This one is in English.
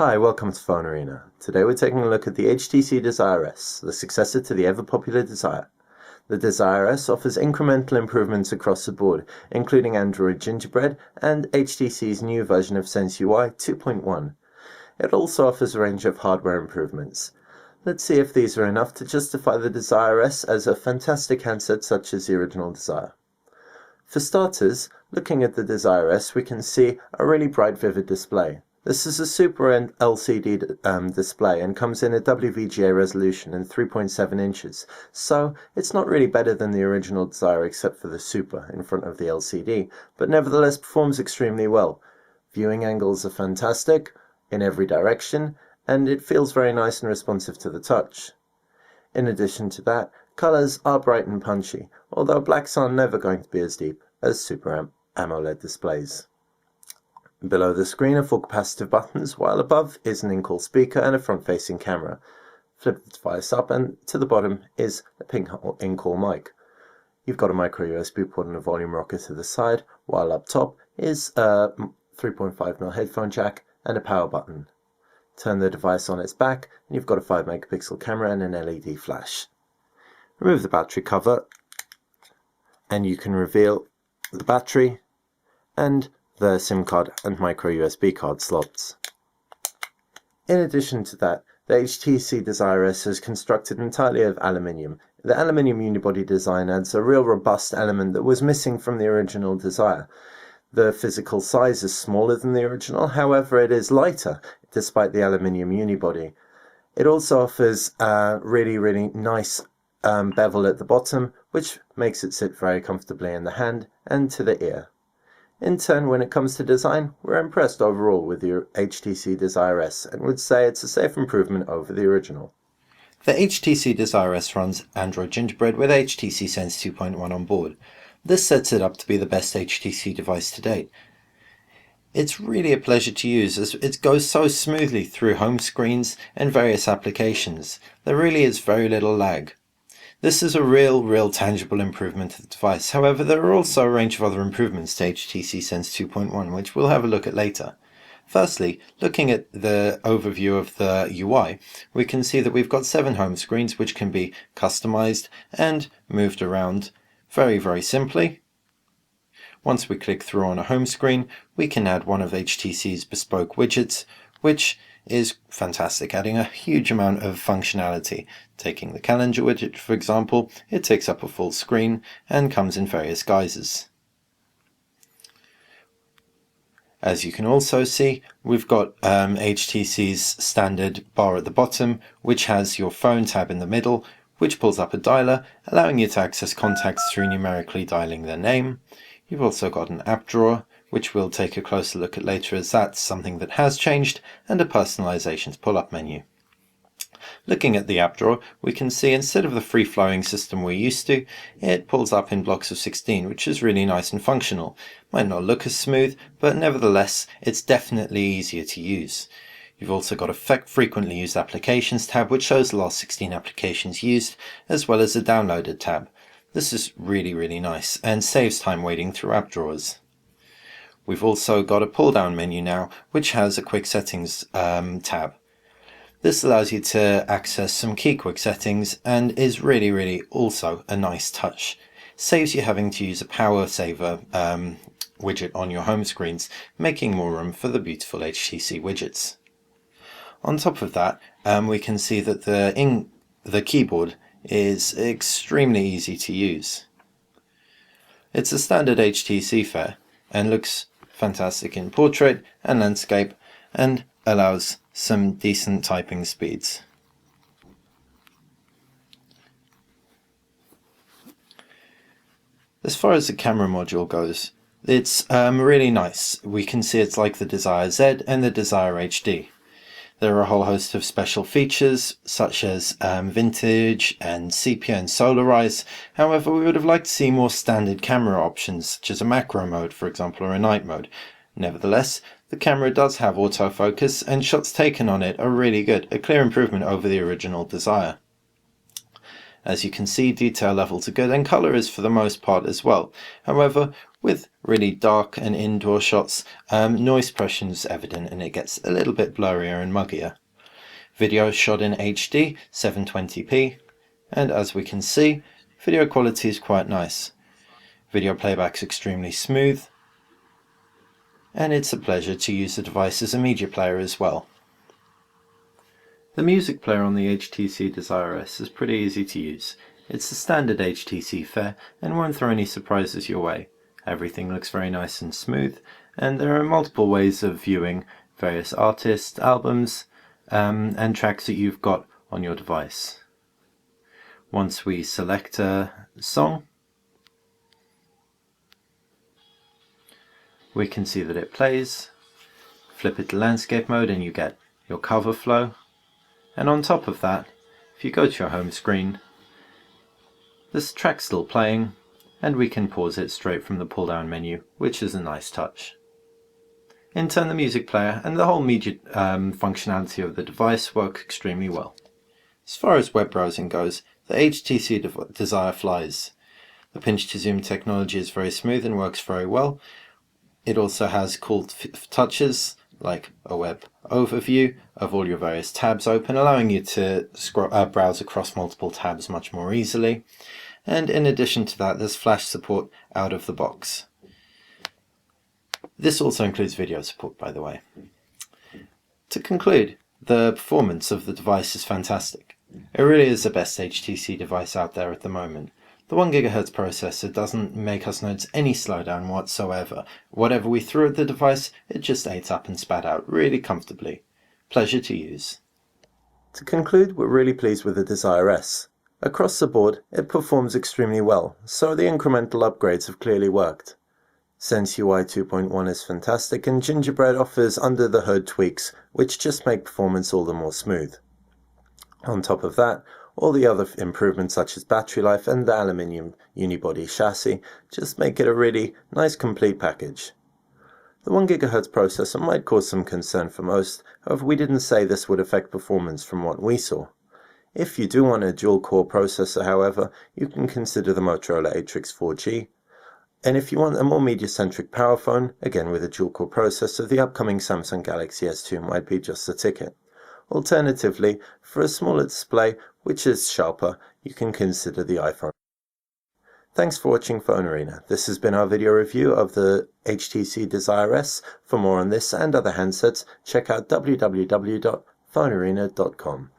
Hi, welcome to PhoneArena. Today we're taking a look at the HTC Desire S, the successor to the ever-popular Desire. The Desire S offers incremental improvements across the board, including Android Gingerbread and HTC's new version of Sense UI 2.1. It also offers a range of hardware improvements. Let's see if these are enough to justify the Desire S as a fantastic handset such as the original Desire. For starters, looking at the Desire S, we can see a really bright, vivid display. This is a Super LCD display and comes in a WVGA resolution and 3.7 inches, so it's not really better than the original Desire except for the Super in front of the LCD, but nevertheless performs extremely well. Viewing angles are fantastic in every direction, and it feels very nice and responsive to the touch. In addition to that, colors are bright and punchy, although blacks are never going to be as deep as Super AMOLED displays. Below the screen are 4 capacitive buttons, while above is an in-call speaker and a front-facing camera. Flip the device up and to the bottom is a pink in-call mic. You've got a micro USB port and a volume rocker to the side, while up top is a 3.5mm headphone jack and a power button. Turn the device on its back and you've got a 5 megapixel camera and an LED flash. Remove the battery cover and you can reveal the battery and the SIM card and micro USB card slots. In addition to that, the HTC Desire S is constructed entirely of aluminium. The aluminium unibody design adds a real robust element that was missing from the original Desire. The physical size is smaller than the original, however it is lighter despite the aluminium unibody. It also offers a really nice bevel at the bottom, which makes it sit very comfortably in the hand and to the ear. In turn, when it comes to design, we're impressed overall with the HTC Desire S and would say it's a safe improvement over the original. The HTC Desire S runs Android Gingerbread with HTC Sense 2.1 on board. This sets it up to be the best HTC device to date. It's really a pleasure to use as it goes so smoothly through home screens and various applications. There really is very little lag. This is a real tangible improvement to the device. However, there are also a range of other improvements to HTC Sense 2.1, which we'll have a look at later. Firstly, looking at the overview of the UI, we can see that we've got 7 home screens which can be customized and moved around very simply. Once we click through on a home screen, we can add one of HTC's bespoke widgets, which is fantastic, adding a huge amount of functionality. Taking the calendar widget, for example, it takes up a full screen and comes in various guises. As you can also see, we've got HTC's standard bar at the bottom, which has your phone tab in the middle, which pulls up a dialer, allowing you to access contacts through numerically dialing their name. You've also got an app drawer, which we'll take a closer look at later as that's something that has changed, and a personalizations pull-up menu. Looking at the app drawer, we can see instead of the free-flowing system we're used to, it pulls up in blocks of 16, which is really nice and functional. Might not look as smooth, but nevertheless, it's definitely easier to use. You've also got a frequently used applications tab, which shows the last 16 applications used, as well as a downloaded tab. This is really nice and saves time waiting through app drawers. We've also got a pull-down menu now, which has a quick settings tab. This allows you to access some key quick settings and is really also a nice touch. Saves you having to use a power saver widget on your home screens, making more room for the beautiful HTC widgets. On top of that, we can see that the keyboard is extremely easy to use. It's a standard HTC fare and looks fantastic in portrait and landscape and allows some decent typing speeds. As far as the camera module goes, it's really nice. We can see it's like the Desire Z and the Desire HD. There are a whole host of special features such as vintage and sepia and solarize. However, we would have liked to see more standard camera options such as a macro mode, for example, or a night mode. Nevertheless, the camera does have autofocus and shots taken on it are really good, a clear improvement over the original Desire. As you can see, detail levels are good and colour is for the most part as well. However, with really dark and indoor shots, noise suppression is evident and it gets a little bit blurrier and muggier. Video is shot in HD 720p, and as we can see, video quality is quite nice. Video playback is extremely smooth, and it's a pleasure to use the device as a media player as well. The music player on the HTC Desire S is pretty easy to use. It's the standard HTC fare and won't throw any surprises your way. Everything looks very nice and smooth, and there are multiple ways of viewing various artists, albums, and tracks that you've got on your device. Once we select a song, we can see that it plays. Flip it to landscape mode and you get your cover flow. And on top of that, if you go to your home screen, this track's still playing, and we can pause it straight from the pull-down menu, which is a nice touch. In turn, the music player and the whole media functionality of the device work extremely well. As far as web browsing goes, the HTC Desire flies. The pinch-to-zoom technology is very smooth and works very well. It also has cool touches, like a web overview of all your various tabs open, allowing you to browse across multiple tabs much more easily. And in addition to that, there's flash support out of the box. This also includes video support, by the way. To conclude, the performance of the device is fantastic. It really is the best HTC device out there at the moment. The 1 GHz processor doesn't make us notice any slowdown whatsoever. Whatever we threw at the device, it just ate up and spat out really comfortably. Pleasure to use. To conclude, we're really pleased with the Desire S. Across the board, it performs extremely well, so the incremental upgrades have clearly worked. Sense UI 2.1 is fantastic, and Gingerbread offers under-the-hood tweaks, which just make performance all the more smooth. On top of that, all the other improvements such as battery life and the aluminium unibody chassis just make it a really nice complete package. The 1 GHz processor might cause some concern for most, however we didn't say this would affect performance from what we saw. If you do want a dual-core processor, however, you can consider the Motorola Atrix 4G. And if you want a more media-centric power phone, again with a dual-core processor, the upcoming Samsung Galaxy S2 might be just the ticket. Alternatively, for a smaller display, which is sharper, you can consider the iPhone. Thanks for watching PhoneArena. This has been our video review of the HTC Desire S. For more on this and other handsets, check out www.phonearena.com.